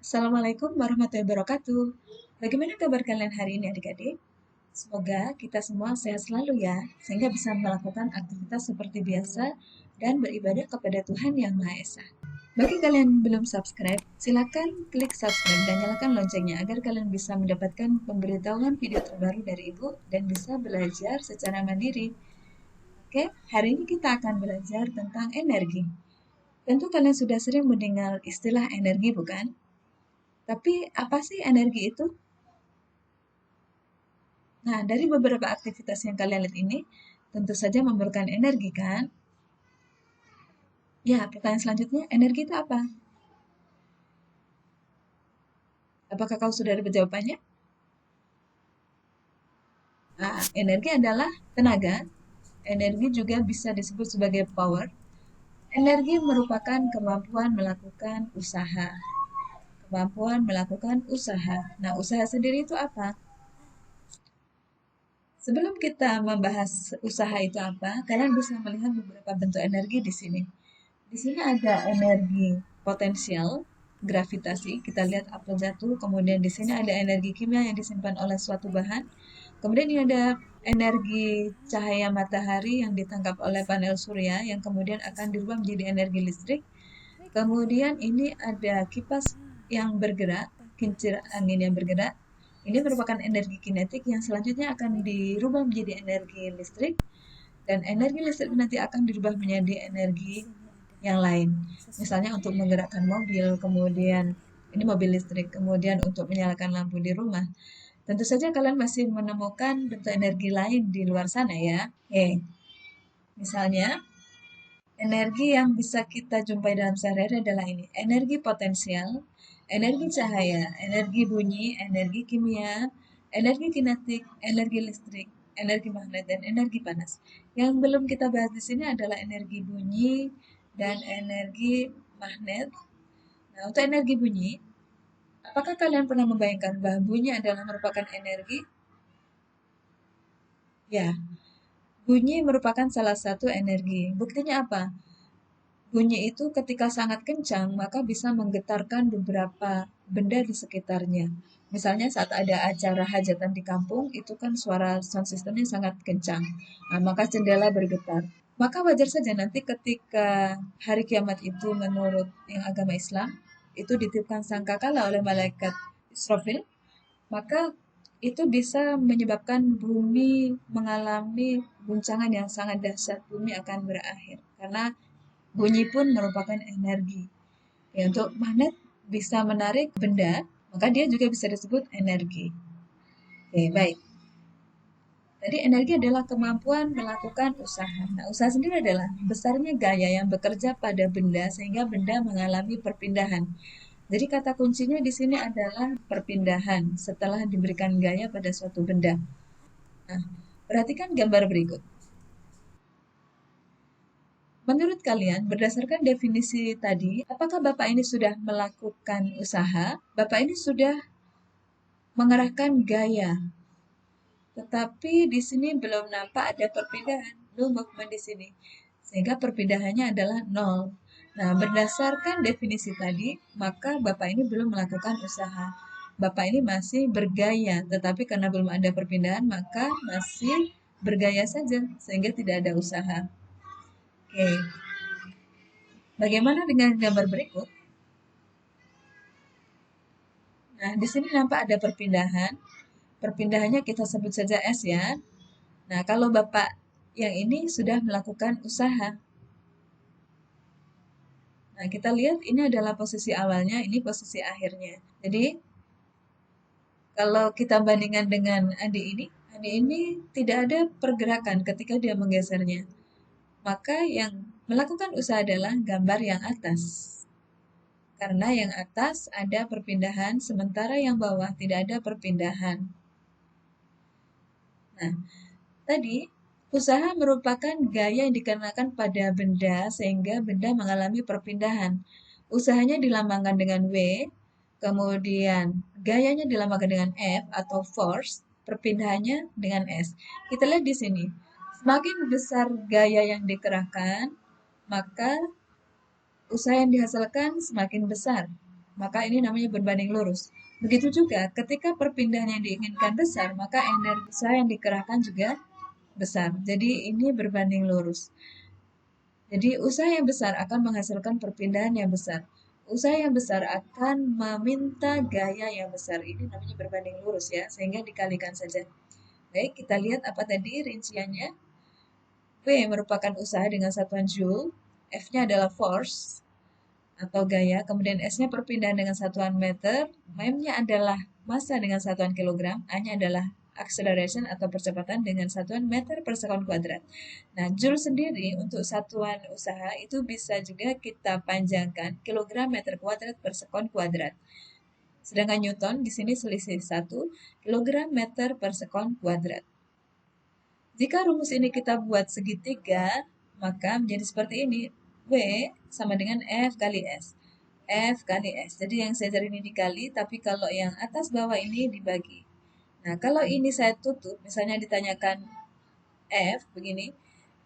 Assalamualaikum warahmatullahi wabarakatuh. Bagaimana kabar kalian hari ini adik-adik? Semoga kita semua sehat selalu ya, sehingga bisa melakukan aktivitas seperti biasa dan beribadah kepada Tuhan Yang Maha Esa. Bagi kalian yang belum subscribe, silakan klik subscribe dan nyalakan loncengnya agar kalian bisa mendapatkan pemberitahuan video terbaru dari Ibu dan bisa belajar secara mandiri. Oke, hari ini kita akan belajar tentang energi. Tentu kalian sudah sering mendengar istilah energi, bukan? Tapi apa sih energi itu? Nah, dari beberapa aktivitas yang kalian lihat ini, tentu saja memerlukan energi, kan? Ya, pertanyaan selanjutnya, energi itu apa? Apakah kau sudah dapat jawabannya? Nah, energi adalah tenaga. Energi juga bisa disebut sebagai power. Energi merupakan kemampuan melakukan usaha. Kemampuan melakukan usaha. Nah, usaha sendiri itu apa? Sebelum kita membahas usaha itu apa, kalian bisa melihat beberapa bentuk energi di sini. Di sini ada energi potensial, gravitasi, kita lihat apel jatuh, kemudian di sini ada energi kimia yang disimpan oleh suatu bahan, kemudian ini ada energi cahaya matahari yang ditangkap oleh panel surya yang kemudian akan dirubah menjadi energi listrik, kemudian ini ada kipas yang bergerak, kincir angin yang bergerak, ini merupakan energi kinetik yang selanjutnya akan dirubah menjadi energi listrik, dan energi listrik nanti akan dirubah menjadi energi yang lain. Misalnya untuk menggerakkan mobil, kemudian ini mobil listrik, kemudian untuk menyalakan lampu di rumah. Tentu saja kalian masih menemukan bentuk energi lain di luar sana ya. Misalnya energi yang bisa kita jumpai dalam sehari-hari adalah ini. Energi potensial, energi cahaya, energi bunyi, energi kimia, energi kinetik, energi listrik, energi magnet, dan energi panas. Yang belum kita bahas di sini adalah energi bunyi dan energi magnet. Nah, untuk energi bunyi, apakah kalian pernah membayangkan bahwa bunyi adalah merupakan energi? Ya, bunyi merupakan salah satu energi. Buktinya apa? Bunyi itu ketika sangat kencang, maka bisa menggetarkan beberapa benda di sekitarnya. Misalnya saat ada acara hajatan di kampung, itu kan suara sound systemnya sangat kencang. Nah, maka jendela bergetar. Maka wajar saja nanti ketika hari kiamat itu menurut yang agama Islam, itu ditiupkan sangkakala oleh malaikat Israfil, maka itu bisa menyebabkan bumi mengalami guncangan yang sangat dahsyat. Bumi akan berakhir. Karena bunyi pun merupakan energi. Ya, untuk magnet bisa menarik benda, maka dia juga bisa disebut energi. Oke, baik. Jadi energi adalah kemampuan melakukan usaha. Nah, usaha sendiri adalah besarnya gaya yang bekerja pada benda sehingga benda mengalami perpindahan. Jadi kata kuncinya di sini adalah perpindahan setelah diberikan gaya pada suatu benda. Nah, perhatikan gambar berikut. Menurut kalian, berdasarkan definisi tadi, apakah Bapak ini sudah melakukan usaha? Bapak ini sudah mengerahkan gaya. Tetapi di sini belum nampak ada perpindahan, no movement di sini. Sehingga perpindahannya adalah nol. Nah, berdasarkan definisi tadi, maka Bapak ini belum melakukan usaha. Bapak ini masih bergaya, tetapi karena belum ada perpindahan, maka masih bergaya saja, sehingga tidak ada usaha. Oke. Bagaimana dengan gambar berikut? Nah, di sini nampak ada perpindahan. Perpindahannya kita sebut saja S ya. Nah, kalau Bapak yang ini sudah melakukan usaha. Nah, kita lihat ini adalah posisi awalnya, ini posisi akhirnya. Jadi, kalau kita bandingkan dengan Andi ini tidak ada pergerakan ketika dia menggesernya. Maka yang melakukan usaha adalah gambar yang atas. Karena yang atas ada perpindahan, sementara yang bawah tidak ada perpindahan. Nah, tadi usaha merupakan gaya yang dikenakan pada benda sehingga benda mengalami perpindahan. Usahanya dilambangkan dengan W, kemudian gayanya dilambangkan dengan F atau force, perpindahannya dengan S. Kita lihat di sini, semakin besar gaya yang dikerahkan, maka usaha yang dihasilkan semakin besar. maka ini namanya berbanding lurus. Begitu juga ketika perpindahan yang diinginkan besar, maka energi usaha yang dikerahkan juga besar. Jadi ini berbanding lurus. Jadi usaha yang besar akan menghasilkan perpindahan yang besar. Usaha yang besar akan meminta gaya yang besar. Ini namanya berbanding lurus ya, sehingga dikalikan saja. Baik, kita lihat apa tadi rinciannya. V merupakan usaha dengan satuan joule, F-nya adalah force atau gaya, kemudian S-nya perpindahan dengan satuan meter, M-nya adalah massa dengan satuan kilogram, A-nya adalah acceleration atau percepatan dengan satuan meter per sekon kuadrat. Nah, joule sendiri untuk satuan usaha itu bisa juga kita panjangkan kilogram meter kuadrat per sekon kuadrat. Sedangkan Newton di sini selisih 1 kilogram meter per sekon kuadrat. Jika rumus ini kita buat segitiga, maka menjadi seperti ini. W sama dengan F kali S. F kali S. Jadi yang center ini dikali, tapi kalau yang atas bawah ini dibagi. Nah, kalau ini saya tutup, misalnya ditanyakan F begini,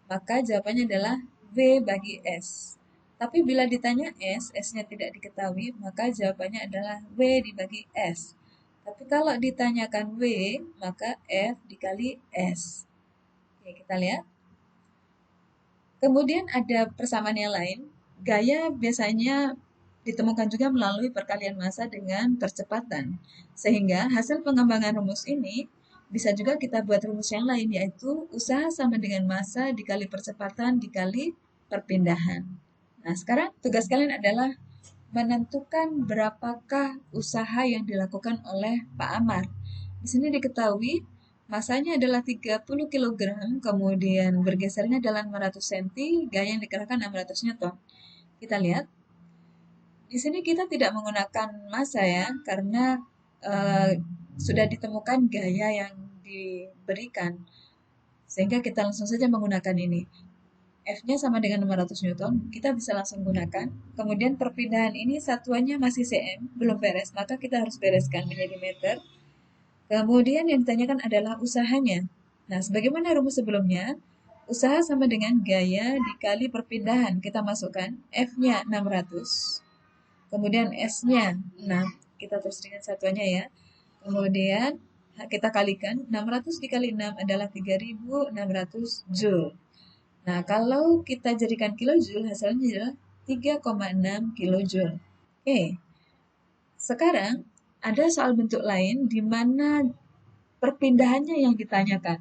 maka jawabannya adalah W bagi S. Tapi bila ditanya S, S-nya tidak diketahui, maka jawabannya adalah W dibagi S. Tapi kalau ditanyakan W, maka F dikali S. Oke, kita lihat. Kemudian ada persamaan yang lain. Gaya biasanya ditemukan juga melalui perkalian massa dengan percepatan. Sehingga hasil pengembangan rumus ini bisa juga kita buat rumus yang lain, yaitu usaha sama dengan massa dikali percepatan dikali perpindahan. Nah, sekarang tugas kalian adalah menentukan berapakah usaha yang dilakukan oleh Pak Amar. Di sini diketahui masanya adalah 30 kg, kemudian bergesernya adalah 500 cm, gaya yang dikerahkan 600 Newton. Kita lihat. Di sini kita tidak menggunakan massa ya, karena sudah ditemukan gaya yang diberikan. Sehingga kita langsung saja menggunakan ini. F-nya sama dengan 500 Newton, kita bisa langsung gunakan. Kemudian perpindahan ini satuannya masih cm, belum beres, maka kita harus bereskan menjadi meter. Kemudian yang ditanyakan adalah usahanya. Nah, sebagaimana rumus sebelumnya, usaha sama dengan gaya dikali perpindahan. Kita masukkan F-nya 600, kemudian S-nya 6, kita terus dengan satuannya ya. Kemudian kita kalikan, 600 dikali 6 adalah 3600 Joule. Nah, kalau kita jadikan kilojoule, hasilnya adalah 3,6 kilojoule. Oke, sekarang ada soal bentuk lain di mana perpindahannya yang ditanyakan.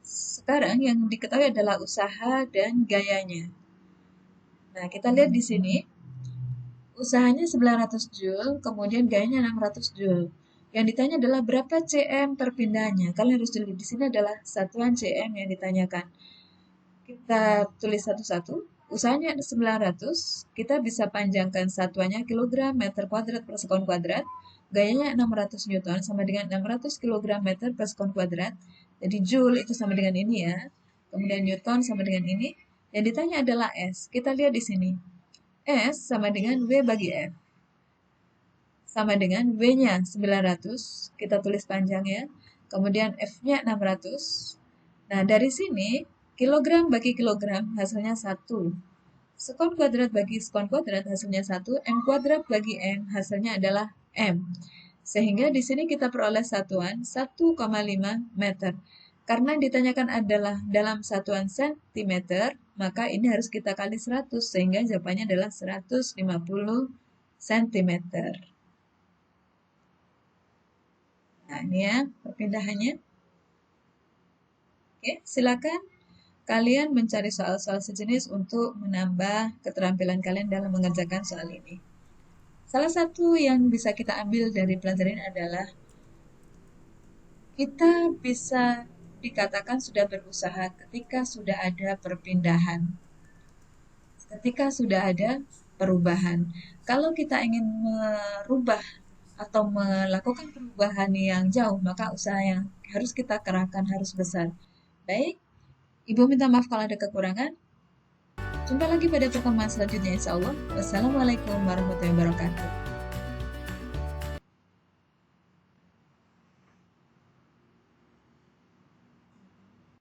Sekarang yang diketahui adalah usaha dan gayanya. Nah, kita lihat di sini, usahanya 900 Joule, kemudian gayanya 600 Joule. Yang ditanya adalah berapa cm perpindahannya. Kalian harus dulu di sini adalah satuan cm yang ditanyakan. Kita tulis satu-satu. Usahanya 900, kita bisa panjangkan satuannya kilogram meter kuadrat per sekon kuadrat. Gayanya 600 Newton sama dengan 600 kg meter per sekon kuadrat. Jadi Joule itu sama dengan ini ya. Kemudian Newton sama dengan ini. Yang ditanya adalah S. Kita lihat di sini. S sama dengan W bagi F. Sama dengan W-nya 900, kita tulis panjangnya, kemudian F-nya 600. Nah, dari sini, kilogram bagi kilogram hasilnya 1. Sekon kuadrat bagi sekon kuadrat hasilnya 1, M kuadrat bagi M hasilnya adalah M. Sehingga di sini kita peroleh satuan 1,5 meter. Karena ditanyakan adalah dalam satuan sentimeter, maka ini harus kita kali 100, sehingga jawabannya adalah 150 cm. Nah, ini ya perpindahannya. Oke, silakan kalian mencari soal-soal sejenis untuk menambah keterampilan kalian dalam mengerjakan soal ini. Salah satu yang bisa kita ambil dari pelajaran ini adalah kita bisa dikatakan sudah berusaha ketika sudah ada perpindahan. Ketika sudah ada perubahan. Kalau kita ingin merubah atau melakukan perubahan yang jauh, maka usaha yang harus kita kerahkan harus besar. Baik, Ibu minta maaf kalau ada kekurangan. Jumpa lagi pada pertemuan selanjutnya insya Allah. Wassalamualaikum warahmatullahi wabarakatuh.